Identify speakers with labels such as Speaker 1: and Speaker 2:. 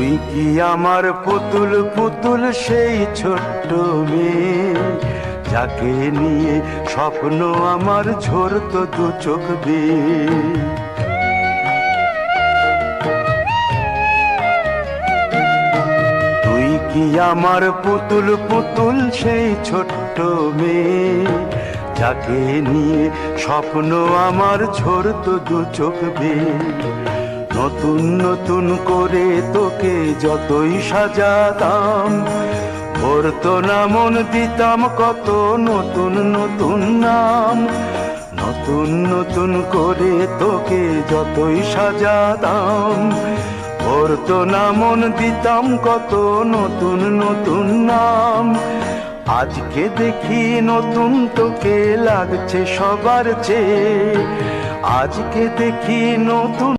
Speaker 1: তুই কি আমার পুতুল পুতুল সেই ছোট্ট মেয়ে, যাকে নিয়ে স্বপ্ন আমার ঝরতো দু চোখ বেয়ে। তুই কি আমার পুতুল পুতুল সেই ছোট্ট মেয়ে, যাকে নিয়ে স্বপ্ন আমার ঝরতো দু চোখ বেয়ে। নতুন নতুন করে তোকে যতই সাজাতাম, ভরতো না মন, দিতাম কত নতুন নতুন নাম। নতুন নতুন করে তোকে যতই সাজাতাম, ভরতো না মন, দিতাম কত নতুন নতুন নাম। আজকে দেখি নতুন তোকে লাগছে সবার চেয়ে, আজকে দেখি নতুন